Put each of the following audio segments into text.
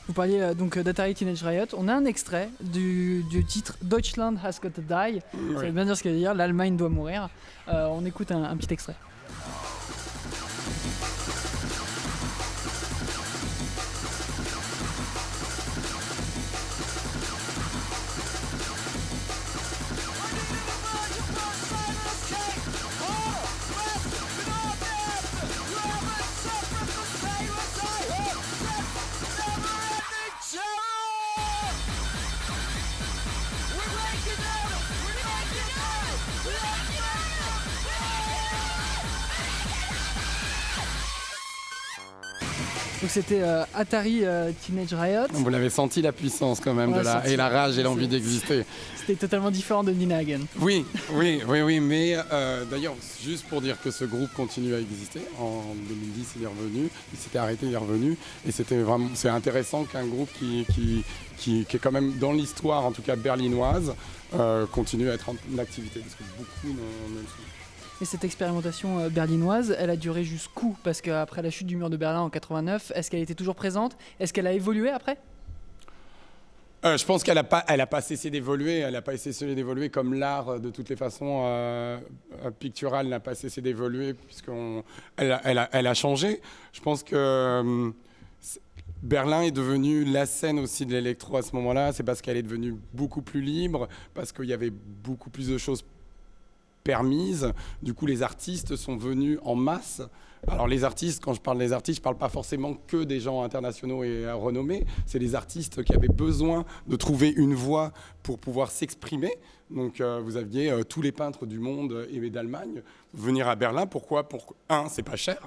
Vous parliez donc d'Atari Teenage Riot. On a un extrait du titre Deutschland has got to die. Ça veut bien dire ce qu'il veut dire, l'Allemagne doit mourir. On écoute un petit extrait. Donc c'était Atari Teenage Riot. Vous l'avez senti la puissance quand même et la rage et l'envie d'exister. C'était totalement différent de Nina Hagen. Oui, mais d'ailleurs, juste pour dire que ce groupe continue à exister, en 2010 il est revenu, il s'était arrêté, il est revenu, et c'est intéressant qu'un groupe qui est quand même dans l'histoire, en tout cas berlinoise, continue à être en activité, parce que beaucoup n'en le sont. Et cette expérimentation berlinoise, elle a duré jusqu'où? Parce qu'après la chute du mur de Berlin en 89, est-ce qu'elle était toujours présente? Est-ce qu'elle a évolué après? Je pense qu'elle n'a pas cessé d'évoluer. Elle n'a pas cessé d'évoluer comme l'art, de toutes les façons, pictural n'a pas cessé d'évoluer, puisqu'elle a changé. Je pense que Berlin est devenu la scène aussi de l'électro à ce moment-là. C'est parce qu'elle est devenue beaucoup plus libre, parce qu'il y avait beaucoup plus de choses permises. Du coup, les artistes sont venus en masse. Alors les artistes, quand je parle des artistes, je ne parle pas forcément que des gens internationaux et renommés. C'est les artistes qui avaient besoin de trouver une voie pour pouvoir s'exprimer. Donc vous aviez tous les peintres du monde et d'Allemagne venir à Berlin. Pourquoi? C'est pas cher.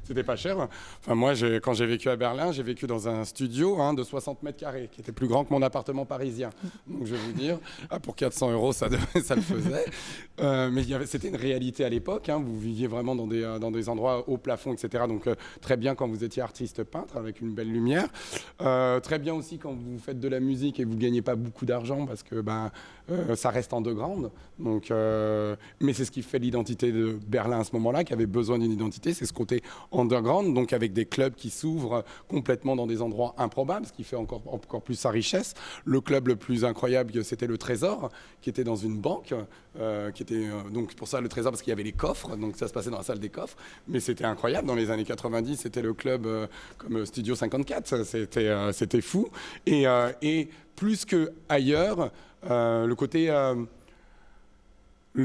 C'était pas cher. Enfin, moi, quand j'ai vécu à Berlin, j'ai vécu dans un studio de 60 mètres carrés, qui était plus grand que mon appartement parisien. Donc je vais vous dire, pour 400 €, ça le faisait. Mais c'était une réalité à l'époque. Vous viviez vraiment dans des endroits haut plafond, etc. Donc très bien quand vous étiez artiste peintre avec une belle lumière. Très bien aussi quand vous faites de la musique et vous ne gagnez pas beaucoup d'argent, parce que ça reste underground. Donc, mais c'est ce qui fait l'identité de Berlin à ce moment-là, qui avait besoin d'une identité. C'est ce côté underground, donc avec des clubs qui s'ouvrent complètement dans des endroits improbables, ce qui fait encore plus sa richesse. Le club le plus incroyable, c'était le Trésor, qui était dans une banque, donc pour ça le Trésor, parce qu'il y avait les coffres, donc ça se passait dans la salle des coffres. Mais c'était incroyable. Dans les années 90, c'était le club comme Studio 54. C'était fou. Et plus qu'ailleurs, le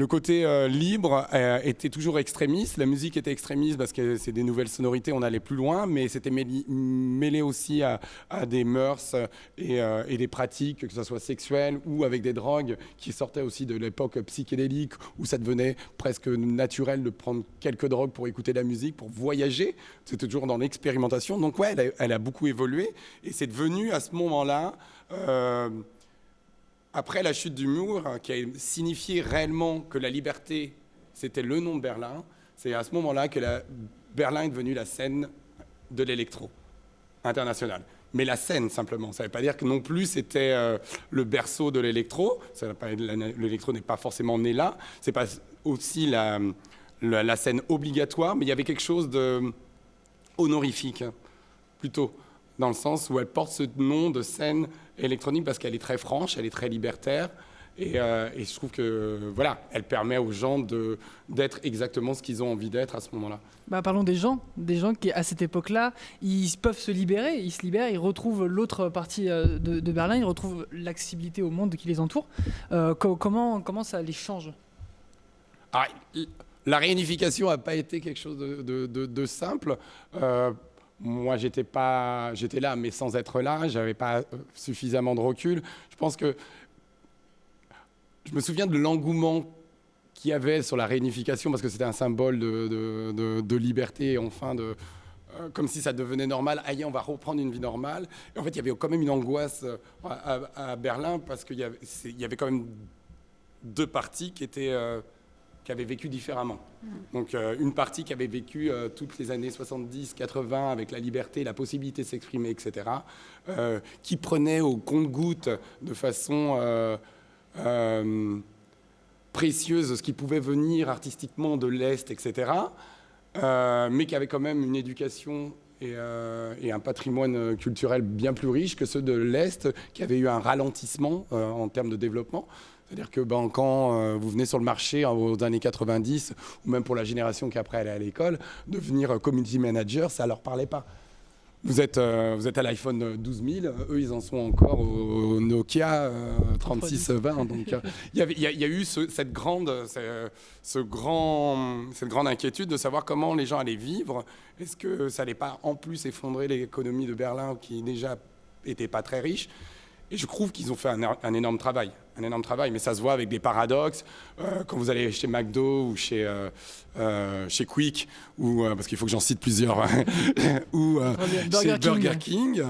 côté libre était toujours extrémiste. La musique était extrémiste parce que c'est des nouvelles sonorités, on allait plus loin, mais c'était mêlé aussi à des mœurs et des pratiques, que ce soit sexuelles ou avec des drogues qui sortaient aussi de l'époque psychédélique, où ça devenait presque naturel de prendre quelques drogues pour écouter de la musique, pour voyager. C'était toujours dans l'expérimentation. Donc ouais, elle a beaucoup évolué, et c'est devenu à ce moment-là... après la chute du mur, qui a signifié réellement que la liberté, c'était le nom de Berlin, c'est à ce moment-là que Berlin est devenu la scène de l'électro international. Mais la scène, simplement. Ça ne veut pas dire que non plus c'était le berceau de l'électro. L'électro n'est pas forcément né là. Ce n'est pas aussi la scène obligatoire, mais il y avait quelque chose de honorifique, plutôt, dans le sens où elle porte ce nom de scène électronique parce qu'elle est très franche, elle est très libertaire, et je trouve que voilà, elle permet aux gens d'être exactement ce qu'ils ont envie d'être à ce moment-là. Parlons des gens qui à cette époque-là, ils peuvent se libérer, ils retrouvent l'autre partie de Berlin, ils retrouvent l'accessibilité au monde qui les entoure. Comment ça les change? La réunification n'a pas été quelque chose de simple. Moi, j'étais là, mais sans être là. J'avais pas suffisamment de recul. Je pense que je me souviens de l'engouement qu'il y avait sur la réunification, parce que c'était un symbole de liberté, enfin comme si ça devenait normal. Aïe, on va reprendre une vie normale. Et en fait, il y avait quand même une angoisse à Berlin, parce qu'il y avait quand même deux parties qui avaient vécu différemment. Donc une partie qui avait vécu toutes les années 70-80 avec la liberté, la possibilité de s'exprimer, etc., qui prenait au compte-gouttes de façon précieuse ce qui pouvait venir artistiquement de l'Est, etc., mais qui avait quand même une éducation et un patrimoine culturel bien plus riche que ceux de l'Est, qui avaient eu un ralentissement en termes de développement. C'est-à-dire que quand vous venez sur le marché aux années 90, ou même pour la génération qui après allait à l'école, devenir community manager, ça ne leur parlait pas. Vous êtes à l'iPhone 12 000, eux ils en sont encore au Nokia 3620. Donc il y a eu cette grande inquiétude de savoir comment les gens allaient vivre. Est-ce que ça n'allait pas en plus effondrer l'économie de Berlin qui déjà était pas très riche? Et je trouve qu'ils ont fait un énorme travail. Un énorme travail, mais ça se voit avec des paradoxes. Quand vous allez chez McDo ou chez Quick, ou, parce qu'il faut que j'en cite plusieurs, ou chez Burger King,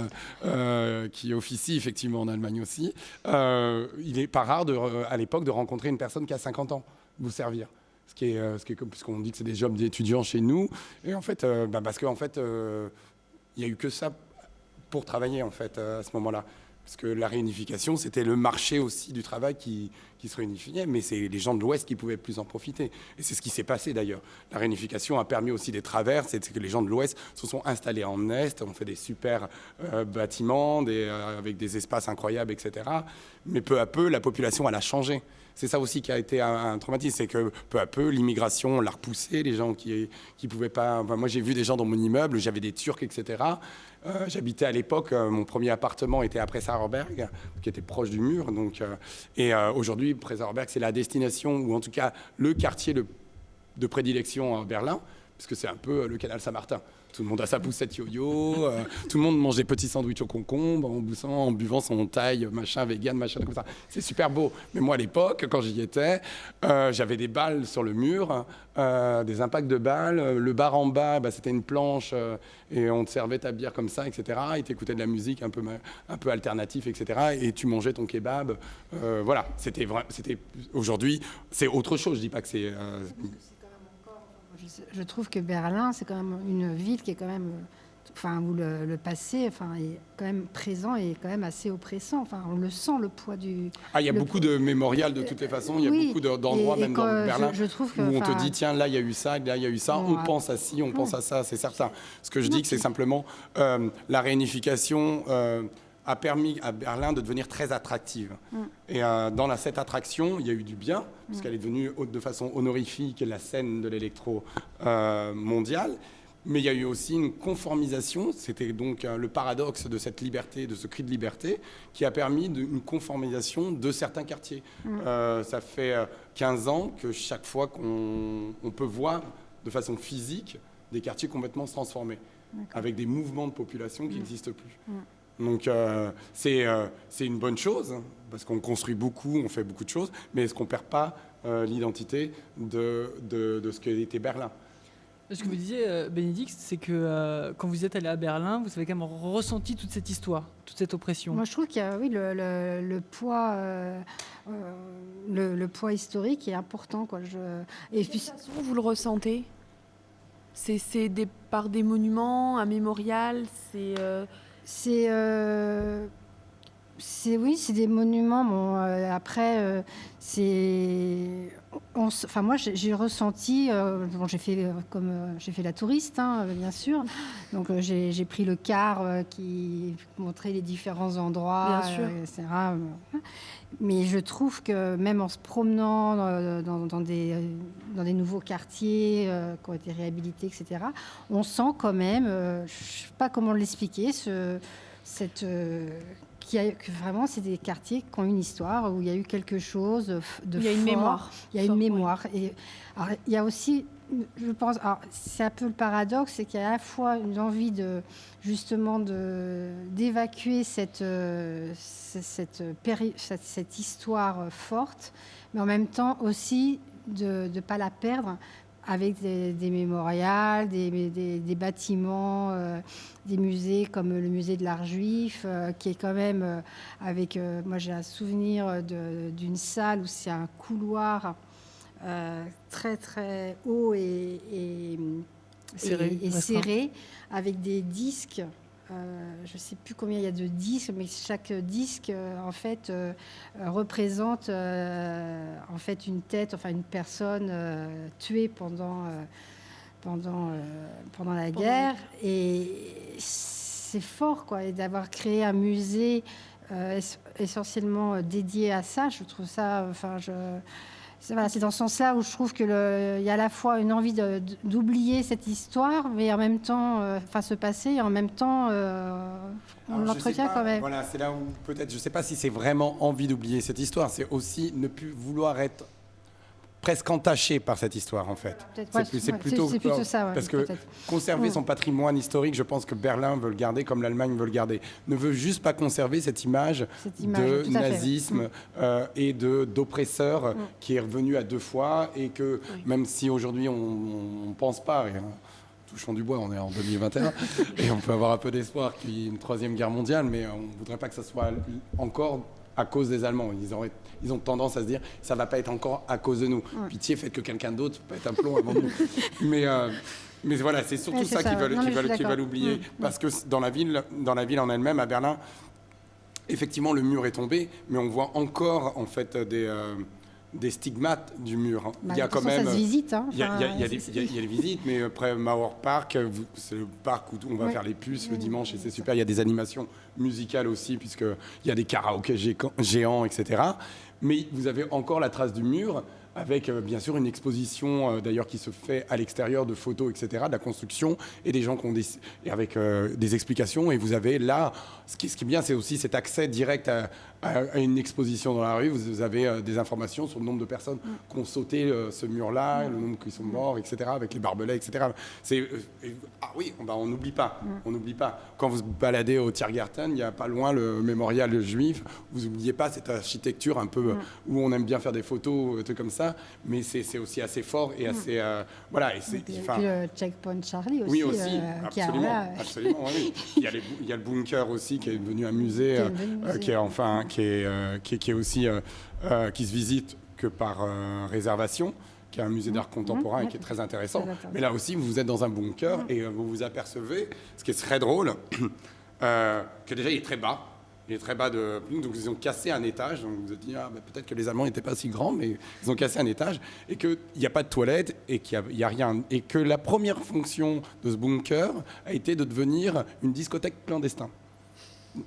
qui officie effectivement en Allemagne aussi, il n'est pas rare à l'époque de rencontrer une personne qui a 50 ans, vous servir. Ce qui est comme, puisqu'on dit que c'est des jobs d'étudiants chez nous. Et en fait, parce qu'en fait, il n'y a eu que ça pour travailler en fait, à ce moment-là. Parce que la réunification, c'était le marché aussi du travail qui se réunifiait, mais c'est les gens de l'Ouest qui pouvaient plus en profiter. Et c'est ce qui s'est passé d'ailleurs. La réunification a permis aussi des traverses, c'est que les gens de l'Ouest se sont installés en Est, ont fait des super bâtiments, avec des espaces incroyables, etc. Mais peu à peu, la population, elle a changé. C'est ça aussi qui a été un traumatisme, c'est que peu à peu, l'immigration, on l'a repoussé, les gens qui pouvaient pas... Enfin, moi, j'ai vu des gens dans mon immeuble, j'avais des Turcs, etc. J'habitais à l'époque, mon premier appartement était à Prenzlauerberg, qui était proche du mur. Donc, aujourd'hui, Prenzlauerberg, c'est la destination, ou en tout cas le quartier de prédilection à Berlin, puisque c'est un peu le canal Saint-Martin. Tout le monde a sa poussette yo-yo, tout le monde mange des petits sandwichs au concombre en buvant son taille, machin, vegan, machin, comme ça. C'est super beau. Mais moi, à l'époque, quand j'y étais, j'avais des balles sur le mur, des impacts de balles. Le bar en bas, c'était une planche et on te servait ta bière comme ça, etc. Et t'écoutais de la musique un peu alternative, etc. Et tu mangeais ton kebab. Voilà, c'était aujourd'hui, c'est autre chose. Je dis pas que c'est... Je trouve que Berlin, c'est quand même une ville qui est quand même, où le passé, est quand même présent et quand même assez oppressant. Enfin, on le sent, le poids du. Ah, il y a beaucoup de mémorials de toutes les façons. Il y a beaucoup d'endroits, même dans Berlin, je trouve que, où on te dit tiens, là il y a eu ça, là il y a eu ça. On pense à ci, on pense à ça, c'est certain. Ce que je dis, c'est simplement la réunification. A permis à Berlin de devenir très attractive. Et dans cette attraction, il y a eu du bien, parce qu'elle est devenue de façon honorifique la scène de l'électro mondiale. Mais il y a eu aussi une conformisation, c'était donc le paradoxe de cette liberté, de ce cri de liberté, qui a permis une conformisation de certains quartiers. Ça fait 15 ans que chaque fois qu'on peut voir de façon physique des quartiers complètement se transformer, avec des mouvements de population qui n'existent plus. Donc c'est une bonne chose, parce qu'on construit beaucoup, on fait beaucoup de choses, mais est-ce qu'on ne perd pas l'identité de ce qu'était Berlin? Ce que vous disiez, Bénédicte, c'est que quand vous êtes allé à Berlin, vous avez quand même ressenti toute cette histoire, toute cette oppression. Moi, je trouve qu'il y a le poids historique est important, quoi. Et puis, vous le ressentez? C'est par des monuments, un mémorial, c'est des monuments. Bon, après, moi, j'ai ressenti. J'ai fait la touriste, bien sûr. Donc, j'ai pris le car qui montrait les différents endroits, bien sûr. etc. Mais je trouve que même en se promenant dans des nouveaux quartiers qui ont été réhabilités, etc., on sent quand même, je ne sais pas comment l'expliquer, que vraiment, c'est des quartiers qui ont une histoire, où il y a eu quelque chose de fort. Il y a une mémoire. Il y a une mémoire. Et, alors, il y a aussi, je pense, c'est un peu le paradoxe, c'est qu'il y a à la fois une envie d'évacuer cette histoire forte, mais en même temps aussi de ne pas la perdre avec des mémorials, des bâtiments, des musées comme le musée de l'art juif, qui est quand même moi j'ai un souvenir d'une salle où c'est un couloir très très haut et serré, avec des disques. Je ne sais plus combien il y a de disques, mais chaque disque en fait représente en fait une tête, enfin une personne tuée pendant pendant la guerre. Et c'est fort, quoi. Et d'avoir créé un musée essentiellement dédié à ça, je trouve ça... c'est dans ce sens-là où je trouve qu'il y a à la fois une envie d'oublier cette histoire, mais en même temps, ce passé, et en même temps, on l'entretient quand même. Voilà, c'est là où peut-être, je ne sais pas si c'est vraiment envie d'oublier cette histoire, c'est aussi ne plus vouloir être presque entaché par cette histoire, en fait. C'est plutôt ça, parce que conserver son patrimoine historique, je pense que Berlin veut le garder comme l'Allemagne veut le garder. Ne veut juste pas conserver cette image de nazisme et d'oppresseur qui est revenu à 2 fois et que même si aujourd'hui on ne pense pas, touchons du bois, on est en 2021 et on peut avoir un peu d'espoir qu'il y ait une 3e guerre mondiale, mais on ne voudrait pas que ça soit encore à cause des Allemands. Ils ont tendance à se dire ça va pas être encore à cause de nous. Pitié, faites que quelqu'un d'autre pète un plomb avant nous. Mais voilà, c'est surtout ça qu'ils veulent oublier. Parce que dans la ville en elle-même, à Berlin, effectivement, le mur est tombé, mais on voit encore en fait des stigmates du mur. Il y a quand même. Ça se visite. Il y a des visites, mais après Mauer Park, c'est le parc où on va faire les puces le dimanche et c'est super. Il y a des animations musicales aussi, puisqu'il y a des karaokés géants, etc. Mais vous avez encore la trace du mur, avec bien sûr une exposition d'ailleurs qui se fait à l'extérieur de photos, etc., de la construction et des gens qui ont avec des explications. Et vous avez là, ce qui est bien, c'est aussi cet accès direct à une exposition dans la rue. Vous avez des informations sur le nombre de personnes qui ont sauté ce mur-là, le nombre qui sont morts, etc., avec les barbelés, etc. On n'oublie pas. On n'oublie pas. Quand vous baladez au Tiergarten, il n'y a pas loin le mémorial juif. Vous n'oubliez pas cette architecture un peu où on aime bien faire des photos, trucs comme ça. Mais c'est aussi assez fort et assez voilà. Et puis le Checkpoint Charlie aussi. Oui, aussi, absolument. Oui. Il y a le bunker aussi qui est devenu un musée, qui est aussi qui se visite que par réservation, qui est un musée d'art contemporain et qui est très intéressant. Mais là aussi, vous êtes dans un bunker et vous vous apercevez, ce qui est très drôle, que déjà il est très bas. Il est très bas donc ils ont cassé un étage. Donc vous vous dit peut-être que les Allemands n'étaient pas si grands, mais ils ont cassé un étage et qu'il n'y a pas de toilette et qu'il y a rien et que la première fonction de ce bunker a été de devenir une discothèque clandestine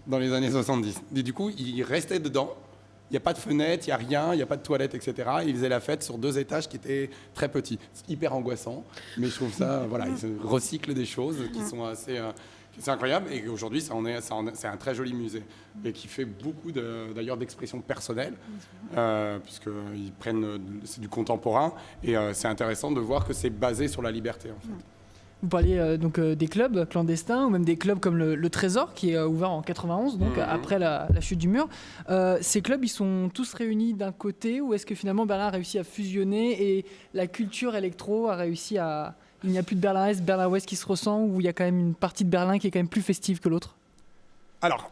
dans les années 70. Et du coup, ils restaient dedans. Il n'y a pas de fenêtre, il n'y a rien, il n'y a pas de toilette, etc. Et ils faisaient la fête sur 2 étages qui étaient très petits. C'est hyper angoissant, mais je trouve ça, voilà, ils recyclent des choses qui sont assez... c'est incroyable et aujourd'hui c'est un très joli musée et qui fait beaucoup d'ailleurs d'expressions personnelles puisqu'ils prennent c'est du contemporain et c'est intéressant de voir que c'est basé sur la liberté en fait. Vous parliez donc des clubs clandestins ou même des clubs comme le Trésor qui est ouvert en 91, donc après la chute du mur. Ces clubs, ils sont tous réunis d'un côté ou est-ce que finalement Berlin a réussi à fusionner et la culture électro a réussi à... Il n'y a plus de Berlin-Est, Berlin-Ouest qui se ressent ou il y a quand même une partie de Berlin qui est quand même plus festive que l'autre? Alors,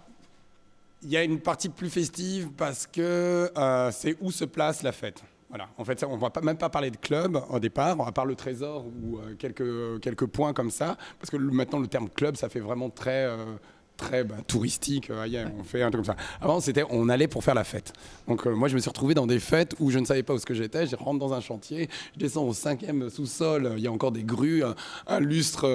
il y a une partie plus festive parce que c'est où se place la fête. Voilà. En fait, on ne va même pas parler de club au départ, à part le Trésor ou quelques points comme ça, parce que maintenant le terme club, ça fait vraiment très touristique. On fait un truc comme ça. Avant, on allait pour faire la fête. Donc moi, je me suis retrouvé dans des fêtes où je ne savais pas où j'étais. Je rentre dans un chantier, je descends au 5e sous-sol, il y a encore des grues, un lustre,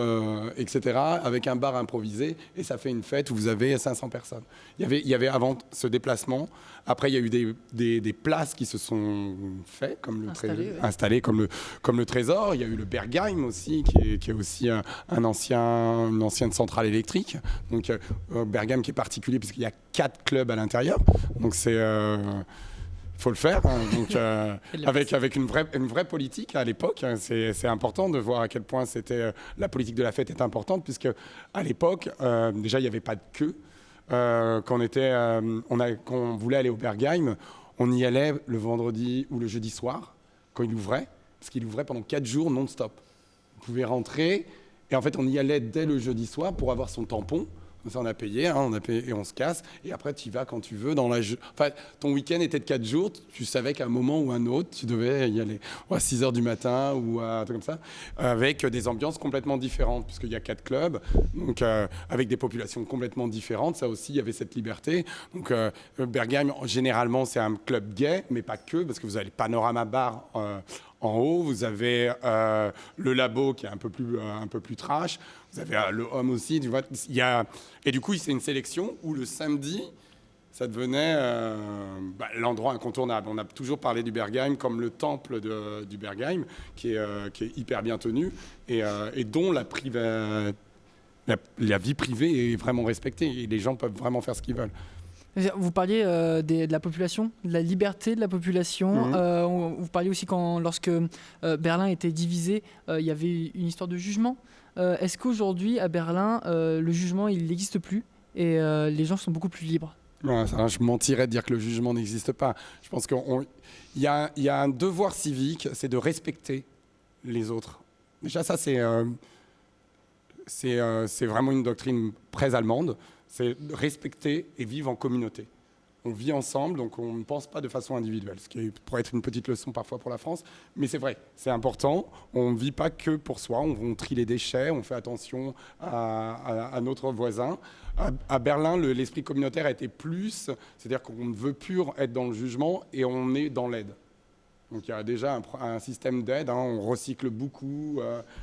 etc., avec un bar improvisé, et ça fait une fête où vous avez 500 personnes. Il y avait avant ce déplacement. Après, il y a eu des places qui se sont faites, comme installées comme le Trésor. Il y a eu le Bergheim aussi, qui est aussi une ancienne centrale électrique. Donc, Bergheim qui est particulier puisqu'il y a 4 clubs à l'intérieur. Donc, il faut le faire. Donc, avec une vraie politique à l'époque. C'est important de voir à quel point la politique de la fête est importante, puisque à l'époque, déjà, il n'y avait pas de queue. Quand on voulait aller au Bergheim, on y allait le vendredi ou le jeudi soir, quand il ouvrait, parce qu'il ouvrait pendant 4 jours non-stop. Vous pouvez rentrer, et en fait, on y allait dès le jeudi soir pour avoir son tampon. Ça, on a payé et on se casse. Et après, tu y vas quand tu veux. Ton week-end était de 4 jours. Tu savais qu'à un moment ou un autre, tu devais y aller à 6 h du matin ou à un truc comme ça, avec des ambiances complètement différentes, puisqu'il y a 4 clubs, donc avec des populations complètement différentes. Ça aussi, il y avait cette liberté. Donc, Bergheim, généralement, c'est un club gay, mais pas que, parce que vous avez le Panorama Bar en haut, vous avez le labo qui est un peu plus trash, vous avez le home aussi, tu vois, et du coup c'est une sélection où le samedi, ça devenait l'endroit incontournable. On a toujours parlé du Berghain comme le temple du Berghain, qui est hyper bien tenu et dont la vie privée est vraiment respectée et les gens peuvent vraiment faire ce qu'ils veulent. Vous parliez de la population, de la liberté de la population. Vous parliez aussi lorsque Berlin était divisé, il y avait une histoire de jugement. Est-ce qu'aujourd'hui, à Berlin, le jugement, il n'existe plus et les gens sont beaucoup plus libres? Non, je mentirais de dire que le jugement n'existe pas. Je pense qu'il y a un devoir civique, c'est de respecter les autres. Déjà, ça, c'est vraiment une doctrine très allemande. C'est respecter et vivre en communauté. On vit ensemble, donc on ne pense pas de façon individuelle, ce qui pourrait être une petite leçon parfois pour la France, mais c'est vrai, c'est important. On ne vit pas que pour soi, on trie les déchets, on fait attention à notre voisin. À Berlin, l'esprit communautaire a été plus, c'est-à-dire qu'on ne veut plus être dans le jugement et on est dans l'aide. Donc il y a déjà un système d'aide, on recycle beaucoup,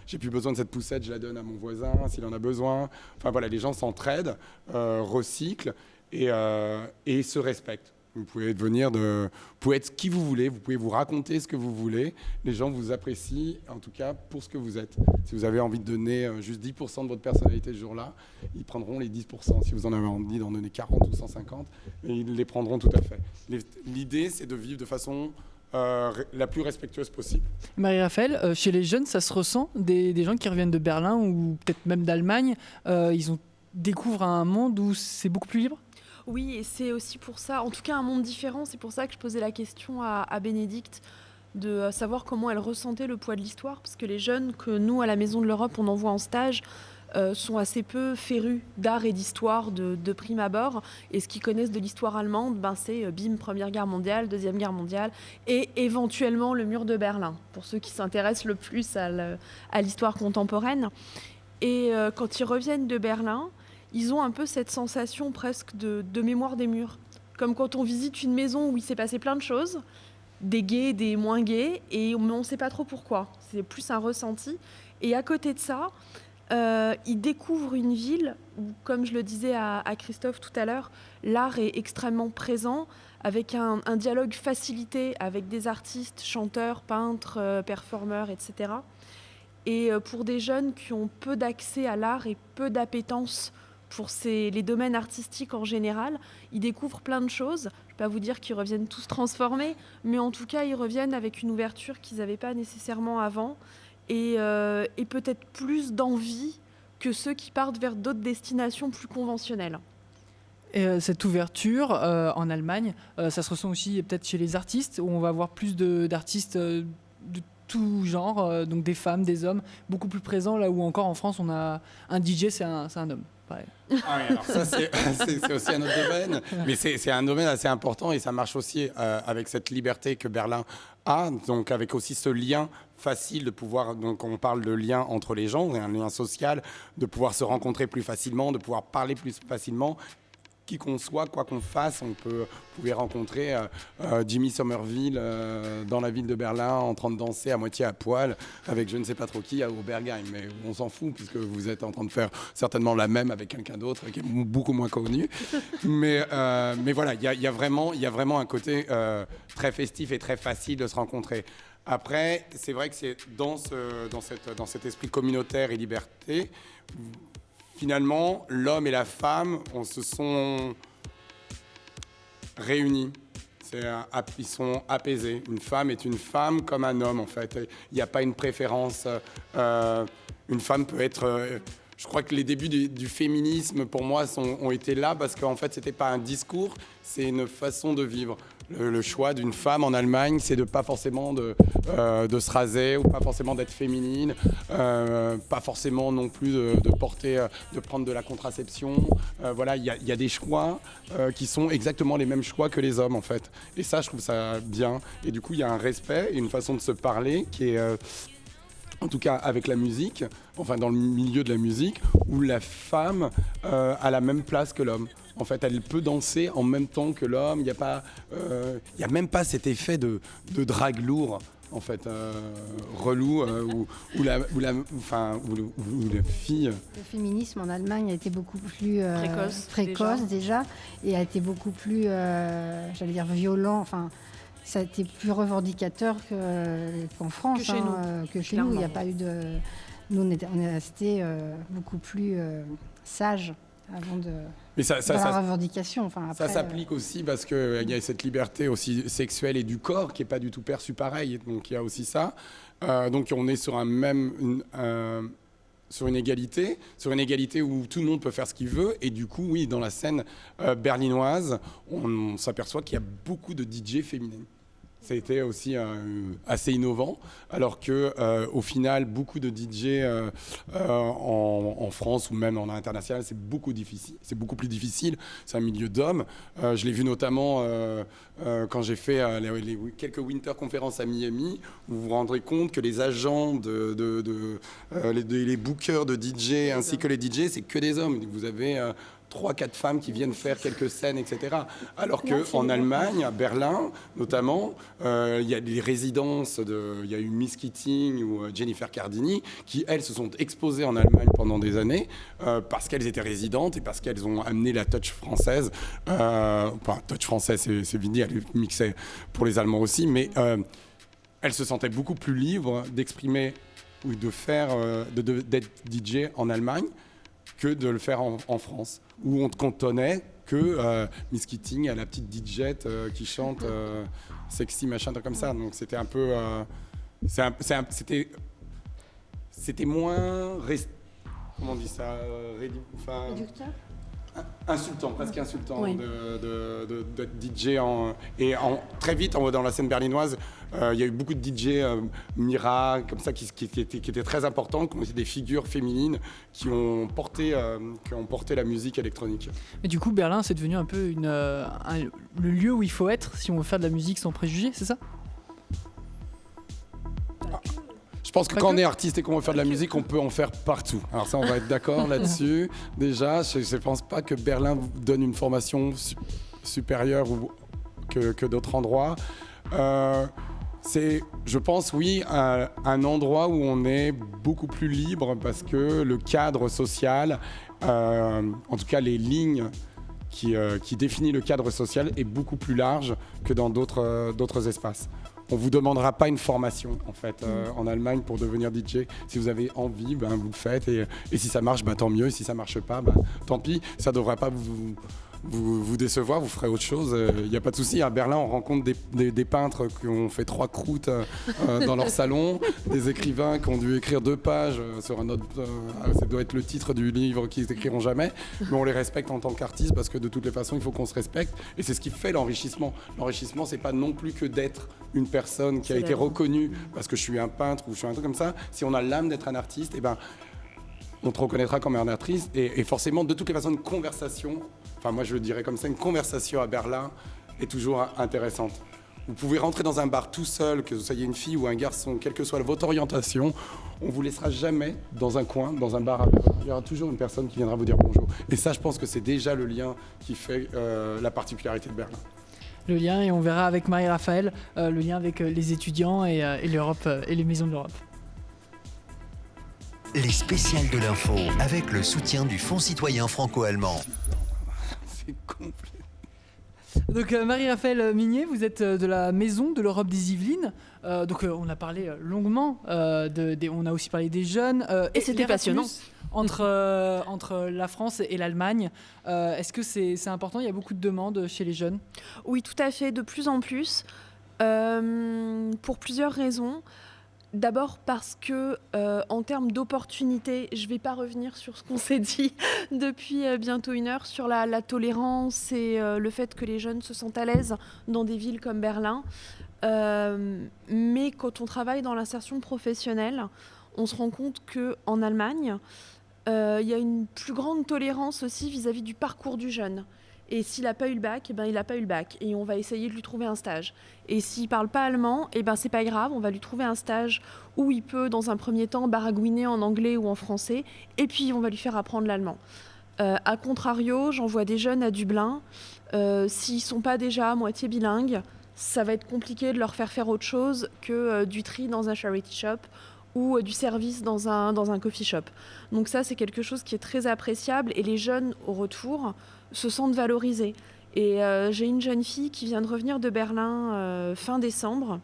j'ai plus besoin de cette poussette, je la donne à mon voisin s'il en a besoin. Enfin voilà, les gens s'entraident, recyclent et se respectent. Vous pouvez être qui vous voulez, vous pouvez vous raconter ce que vous voulez, les gens vous apprécient en tout cas pour ce que vous êtes. Si vous avez envie de donner juste 10% de votre personnalité ce jour-là, ils prendront les 10%. Si vous en avez envie d'en donner 40 ou 150, ils les prendront tout à fait. L'idée, c'est de vivre de façon la plus respectueuse possible. Marie-Raphaël, chez les jeunes, ça se ressent, des gens qui reviennent de Berlin ou peut-être même d'Allemagne, ils découvrent un monde où c'est beaucoup plus libre? Oui, et c'est aussi pour ça, en tout cas un monde différent, c'est pour ça que je posais la question à Bénédicte, de savoir comment elle ressentait le poids de l'histoire, parce que les jeunes que nous, à la Maison de l'Europe, on envoie en stage, sont assez peu férus d'art et d'histoire de prime abord. Et ce qu'ils connaissent de l'histoire allemande, c'est bim, Première Guerre mondiale, Deuxième Guerre mondiale et éventuellement le mur de Berlin, pour ceux qui s'intéressent le plus à l'histoire contemporaine. Et quand ils reviennent de Berlin, ils ont un peu cette sensation presque de mémoire des murs. Comme quand on visite une maison où il s'est passé plein de choses, des gays, des moins gays, mais on ne sait pas trop pourquoi. C'est plus un ressenti. Et à côté de ça, ils découvrent une ville où, comme je le disais à Christophe tout à l'heure, l'art est extrêmement présent, avec un dialogue facilité avec des artistes, chanteurs, peintres, performeurs, etc. Et pour des jeunes qui ont peu d'accès à l'art et peu d'appétence pour les domaines artistiques en général, ils découvrent plein de choses. Je ne vais pas vous dire qu'ils reviennent tous transformés, mais en tout cas, ils reviennent avec une ouverture qu'ils n'avaient pas nécessairement avant. Et peut-être plus d'envie que ceux qui partent vers d'autres destinations plus conventionnelles. Et cette ouverture en Allemagne, ça se ressent aussi peut-être chez les artistes, où on va avoir plus d'artistes de tout genre, donc des femmes, des hommes, beaucoup plus présents, là où encore en France, on a un DJ, c'est un homme. Ouais. Ah oui, alors ça c'est aussi un autre domaine, mais c'est un domaine assez important et ça marche aussi avec cette liberté que Berlin a, donc avec aussi ce lien facile de pouvoir, donc on parle de lien entre les gens, un lien social, de pouvoir se rencontrer plus facilement, de pouvoir parler plus facilement. Qui qu'on soit, quoi qu'on fasse, vous pouvez rencontrer Jimmy Somerville dans la ville de Berlin en train de danser à moitié à poil avec je ne sais pas trop qui au Berghain, mais on s'en fout puisque vous êtes en train de faire certainement la même avec quelqu'un d'autre qui est beaucoup moins connu. Mais voilà, il y a vraiment un côté très festif et très facile de se rencontrer. Après, c'est vrai que c'est dans cet esprit communautaire et liberté. Finalement, l'homme et la femme, se sont réunis. Ils sont apaisés. Une femme est une femme comme un homme, en fait. Il n'y a pas une préférence. Une femme peut être... je crois que les débuts du féminisme, pour moi, ont été là parce qu'en fait, ce n'était pas un discours, c'est une façon de vivre. Le choix d'une femme en Allemagne, c'est de pas forcément de se raser ou pas forcément d'être féminine, pas forcément non plus de prendre de la contraception. Voilà, il y a des choix qui sont exactement les mêmes choix que les hommes en fait. Et ça, je trouve ça bien. Et du coup, il y a un respect et une façon de se parler qui est en tout cas avec la musique, enfin dans le milieu de la musique, où la femme a la même place que l'homme. En fait, elle peut danser en même temps que l'homme. Il n'y a même pas cet effet de drague lourd. en fait, relou, où la fille... Le féminisme en Allemagne a été beaucoup plus précoce déjà, et a été beaucoup plus, j'allais dire, violent. Enfin, ça a été plus revendicateur qu'en France. Que chez nous. Que chez nous. Il n'y a pas eu de... Nous, on est restés beaucoup plus sages avant de... Mais la revendication. Enfin, après, ça s'applique aussi parce qu'il y a cette liberté aussi sexuelle et du corps qui n'est pas du tout perçue pareil. Donc il y a aussi ça. Donc on est sur sur une égalité où tout le monde peut faire ce qu'il veut. Et du coup, oui, dans la scène berlinoise, on s'aperçoit qu'il y a beaucoup de DJ féminines. Ça a été aussi assez innovant, alors que au final, beaucoup de DJ en France ou même en international, c'est beaucoup plus difficile. C'est un milieu d'hommes. Je l'ai vu notamment quand j'ai fait quelques winter conférences à Miami, où vous vous rendrez compte que les agents les bookers de DJ ainsi que les DJ, c'est que des hommes. Vous avez 3-4 femmes qui viennent faire quelques scènes, etc. Alors qu'en Allemagne, à Berlin notamment, il y a des résidences, il y a eu Miss Keating ou Jennifer Cardini, qui, elles, se sont exposées en Allemagne pendant des années parce qu'elles étaient résidentes et parce qu'elles ont amené la touch française. Touch française, c'est Vindy, elle est mixée pour les Allemands aussi, mais elles se sentaient beaucoup plus libres d'exprimer ou de faire, d'être DJ en Allemagne que de le faire en France, où on te cantonnait que Miss Keating a la petite DJette qui chante sexy, machin, comme ça. Donc c'était un peu... c'était moins... comment on dit ça réducteur. Insultant, presque insultant, Oui. d'être DJ. Très vite, dans la scène berlinoise, il y a eu beaucoup de DJ Mira, comme ça, qui étaient très importants, qui ont été des figures féminines qui ont porté la musique électronique. Mais du coup, Berlin, c'est devenu un peu le lieu où il faut être si on veut faire de la musique sans préjugés, c'est ça ? Je pense que quand on est artiste et qu'on veut faire de la musique, on peut en faire partout. Alors ça, on va être d'accord là-dessus. Déjà, je ne pense pas que Berlin donne une formation supérieure que d'autres endroits. C'est, je pense, oui, un endroit où on est beaucoup plus libre parce que le cadre social, en tout cas les lignes qui définit le cadre social, est beaucoup plus large que dans d'autres espaces. On ne vous demandera pas une formation en fait en Allemagne pour devenir DJ. Si vous avez envie, vous le faites et si ça marche, tant mieux. Et si ça ne marche pas, tant pis. Ça ne devrait pas vous décevoir, vous ferez autre chose. Il n'y a pas de souci. À Berlin, on rencontre des peintres qui ont fait 3 croûtes dans leur salon, des écrivains qui ont dû écrire 2 pages sur un autre... ça doit être le titre du livre qu'ils n'écriront jamais. Mais on les respecte en tant qu'artistes parce que de toutes les façons, il faut qu'on se respecte. Et c'est ce qui fait l'enrichissement. L'enrichissement, c'est pas non plus que d'être une personne qui a été reconnue parce que je suis un peintre ou je suis un truc comme ça. Si on a l'âme d'être un artiste, on te reconnaîtra comme un artiste. Et forcément, de toutes les façons, une conversation, enfin moi je le dirais comme ça, une conversation à Berlin est toujours intéressante. Vous pouvez rentrer dans un bar tout seul, que vous soyez une fille ou un garçon, quelle que soit votre orientation, on ne vous laissera jamais dans un coin, dans un bar à Berlin. Il y aura toujours une personne qui viendra vous dire bonjour. Et ça, je pense que c'est déjà le lien qui fait la particularité de Berlin. Le lien, et on verra avec Marie-Raphaël, le lien avec les étudiants et l'Europe et les maisons de l'Europe. Les spéciales de l'info, avec le soutien du Fonds citoyen franco-allemand. C'est complet. Donc Marie-Raphaël Mignet, vous êtes de la Maison de l'Europe des Yvelines. On a parlé longuement, on a aussi parlé des jeunes. Et c'était passionnant. Entre la France et l'Allemagne, est-ce que c'est important ? Il y a beaucoup de demandes chez les jeunes ? Oui, tout à fait, de plus en plus, pour plusieurs raisons. D'abord parce que, en termes d'opportunités, je ne vais pas revenir sur ce qu'on s'est dit depuis bientôt 1 heure, sur la tolérance et le fait que les jeunes se sentent à l'aise dans des villes comme Berlin. Mais quand on travaille dans l'insertion professionnelle, on se rend compte qu'en Allemagne, il y a une plus grande tolérance aussi vis-à-vis du parcours du jeune. Et s'il n'a pas eu le bac, il n'a pas eu le bac. Et on va essayer de lui trouver un stage. Et s'il ne parle pas allemand, c'est pas grave, on va lui trouver un stage où il peut, dans un premier temps, baragouiner en anglais ou en français. Et puis, on va lui faire apprendre l'allemand. A contrario, j'envoie des jeunes à Dublin. S'ils ne sont pas déjà à moitié bilingues, ça va être compliqué de leur faire autre chose que du tri dans un charity shop ou du service dans un coffee shop. Donc ça, c'est quelque chose qui est très appréciable et les jeunes, au retour, se sentent valorisés. Et j'ai une jeune fille qui vient de revenir de Berlin fin décembre,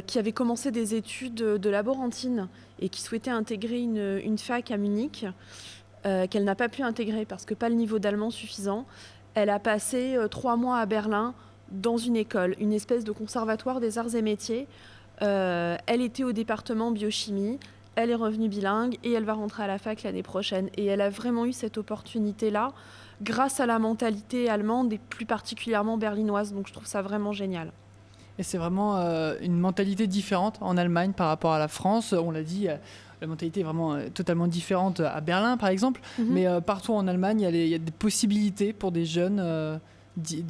qui avait commencé des études de laborantine et qui souhaitait intégrer une fac à Munich, qu'elle n'a pas pu intégrer parce que pas le niveau d'allemand suffisant. Elle a passé 3 mois à Berlin dans une école, une espèce de conservatoire des arts et métiers. Elle était au département biochimie, elle est revenue bilingue et elle va rentrer à la fac l'année prochaine. Et elle a vraiment eu cette opportunité-là grâce à la mentalité allemande et plus particulièrement berlinoise. Donc je trouve ça vraiment génial. Et c'est vraiment une mentalité différente en Allemagne par rapport à la France. On l'a dit, la mentalité est vraiment totalement différente à Berlin, par exemple. Mais partout en Allemagne, il y a des possibilités pour des jeunes d'y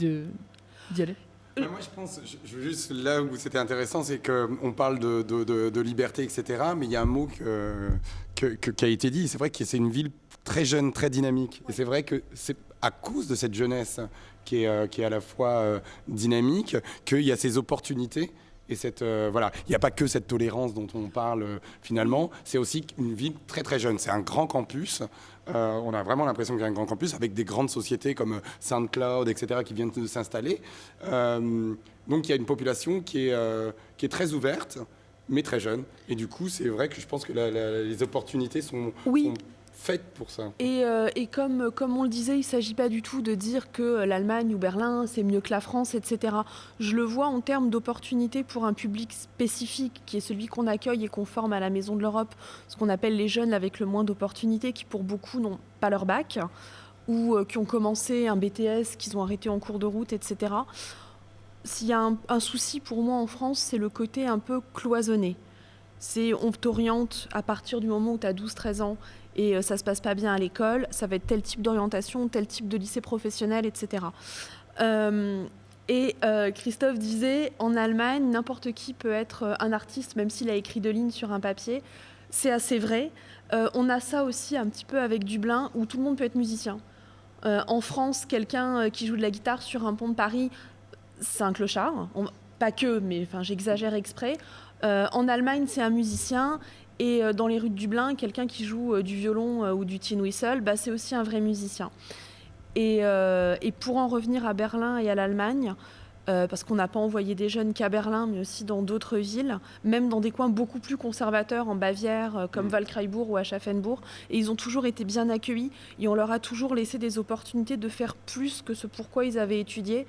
aller. Moi, je pense, je veux juste, là où c'était intéressant, c'est qu'on parle de liberté, etc. Mais il y a un mot qui a été dit. C'est vrai que c'est une ville très jeune, très dynamique. Et c'est vrai que c'est à cause de cette jeunesse qui est à la fois dynamique qu'il y a ces opportunités. Et voilà, il n'y a pas que cette tolérance dont on parle finalement, c'est aussi une ville très très jeune. C'est un grand campus, on a vraiment l'impression qu'il y a un grand campus avec des grandes sociétés comme SoundCloud, etc. qui viennent de s'installer. Donc il y a une population qui est très ouverte, mais très jeune. Et du coup, c'est vrai que je pense que les opportunités sont faites pour ça. Et comme on le disait, il ne s'agit pas du tout de dire que l'Allemagne ou Berlin, c'est mieux que la France, etc. Je le vois en termes d'opportunités pour un public spécifique, qui est celui qu'on accueille et qu'on forme à la Maison de l'Europe, ce qu'on appelle les jeunes avec le moins d'opportunités, qui pour beaucoup n'ont pas leur bac, ou qui ont commencé un BTS, qu'ils ont arrêté en cours de route, etc. S'il y a un souci pour moi en France, c'est le côté un peu cloisonné. On t'oriente à partir du moment où tu as 12-13 ans et ça se passe pas bien à l'école, ça va être tel type d'orientation, tel type de lycée professionnel, etc. Christophe disait, en Allemagne, n'importe qui peut être un artiste, même s'il a écrit 2 lignes sur un papier. C'est assez vrai. On a ça aussi un petit peu avec Dublin, où tout le monde peut être musicien. En France, quelqu'un qui joue de la guitare sur un pont de Paris, c'est un clochard. Pas que, mais j'exagère exprès. En Allemagne, c'est un musicien. Et dans les rues de Dublin, quelqu'un qui joue du violon ou du tin whistle, c'est aussi un vrai musicien. Et pour en revenir à Berlin et à l'Allemagne, parce qu'on n'a pas envoyé des jeunes qu'à Berlin, mais aussi dans d'autres villes, même dans des coins beaucoup plus conservateurs en Bavière, comme Waldkraiburg ou Aschaffenbourg, et ils ont toujours été bien accueillis, et on leur a toujours laissé des opportunités de faire plus que ce pourquoi ils avaient étudié.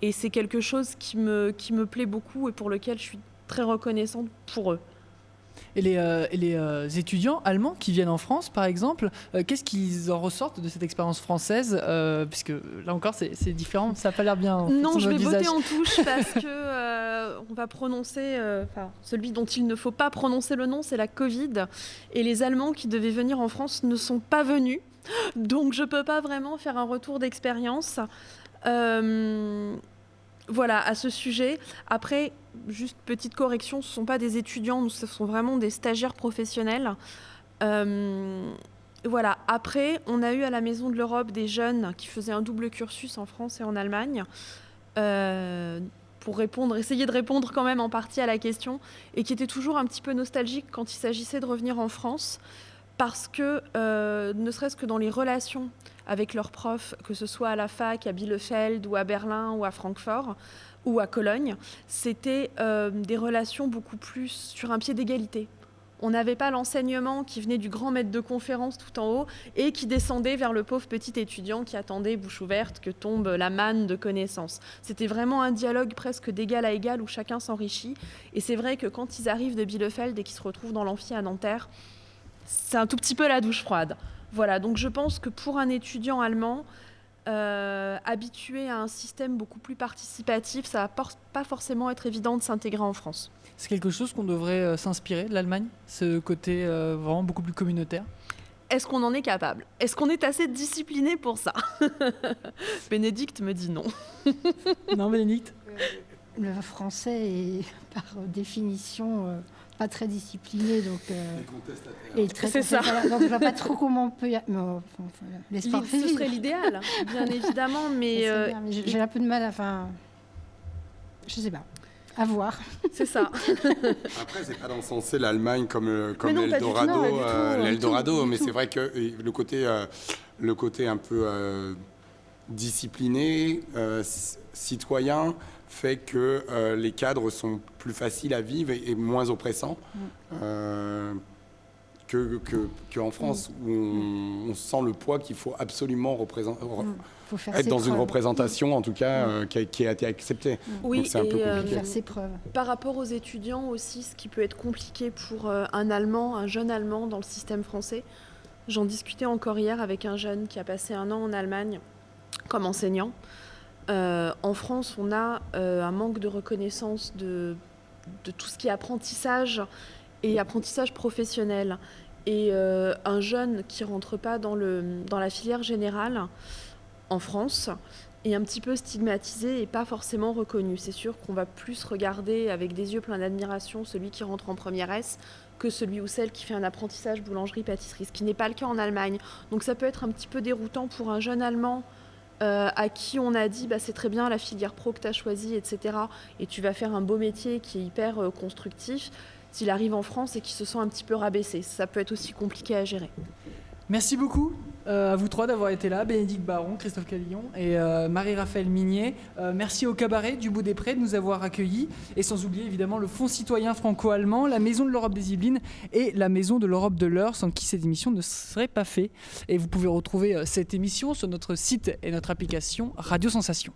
Et c'est quelque chose qui me plaît beaucoup et pour lequel je suis très reconnaissante pour eux. Et les étudiants allemands qui viennent en France, par exemple, qu'est-ce qu'ils en ressortent de cette expérience française puisque là encore, c'est différent, ça n'a pas l'air bien. Non, je vais voter en touche parce que on va prononcer, celui dont il ne faut pas prononcer le nom, c'est la Covid. Et les Allemands qui devaient venir en France ne sont pas venus. Donc je ne peux pas vraiment faire un retour d'expérience. Voilà, à ce sujet. Après, juste petite correction, ce ne sont pas des étudiants, ce sont vraiment des stagiaires professionnels. Voilà. Après, on a eu à la Maison de l'Europe des jeunes qui faisaient un double cursus en France et en Allemagne, pour essayer de répondre quand même en partie à la question, et qui étaient toujours un petit peu nostalgiques quand il s'agissait de revenir en France, parce que, ne serait-ce que dans les relations avec leurs profs, que ce soit à la fac, à Bielefeld, ou à Berlin, ou à Francfort, ou à Cologne, c'était des relations beaucoup plus sur un pied d'égalité. On n'avait pas l'enseignement qui venait du grand maître de conférence tout en haut et qui descendait vers le pauvre petit étudiant qui attendait bouche ouverte que tombe la manne de connaissances. C'était vraiment un dialogue presque d'égal à égal où chacun s'enrichit. Et c'est vrai que quand ils arrivent de Bielefeld et qu'ils se retrouvent dans l'amphi à Nanterre, c'est un tout petit peu la douche froide. Voilà, donc je pense que pour un étudiant allemand, habitué à un système beaucoup plus participatif, ça va pas forcément être évident de s'intégrer en France. C'est quelque chose qu'on devrait s'inspirer de l'Allemagne, ce côté vraiment beaucoup plus communautaire. Est-ce qu'on en est capable ? Est-ce qu'on est assez discipliné pour ça ? Bénédicte me dit non. Non, Bénédicte ? Le français est par définition pas très discipliné, donc c'est ça. Donc je vois pas trop comment on peut l'espoir fait ce serait l'idéal, bien évidemment, mais j'ai un peu de mal à Je sais pas. À voir. C'est ça. Après, c'est pas d'encenser l'Allemagne comme Mais non, pas du tout, l'Eldorado, non, pas du tout, l'Eldorado, du mais tout. c'est vrai que le côté un peu discipliné, citoyen, fait que les cadres sont plus faciles à vivre et moins oppressants qu'en France, où on sent le poids qu'il faut absolument Faut faire être ses dans une preuves. représentation, en tout cas, qui a été acceptée. Oui, Donc c'est un peu et compliqué. Faire ses preuves. par rapport aux étudiants aussi, ce qui peut être compliqué pour un jeune Allemand dans le système français. J'en discutais encore hier avec un jeune qui a passé 1 an en Allemagne comme enseignant. En France, on a un manque de reconnaissance de tout ce qui est apprentissage et apprentissage professionnel. Et un jeune qui ne rentre pas dans la filière générale en France est un petit peu stigmatisé et pas forcément reconnu. C'est sûr qu'on va plus regarder avec des yeux pleins d'admiration celui qui rentre en première S que celui ou celle qui fait un apprentissage boulangerie-pâtisserie, ce qui n'est pas le cas en Allemagne. Donc ça peut être un petit peu déroutant pour un jeune Allemand à qui on a dit c'est très bien la filière pro que tu as choisie, etc. Et tu vas faire un beau métier qui est hyper constructif. S'il arrive en France et qu'il se sent un petit peu rabaissé, ça peut être aussi compliqué à gérer. Merci beaucoup à vous trois d'avoir été là, Bénédicte Baron, Christophe Callillon et Marie-Raphaëlle Minier. Merci au Cabaret du Bout des Prés de nous avoir accueillis et sans oublier évidemment le Fonds citoyen franco-allemand, la Maison de l'Europe des Yvelines et la Maison de l'Europe de l'Eure, sans qui cette émission ne serait pas faite. Et vous pouvez retrouver cette émission sur notre site et notre application Radio Sensation.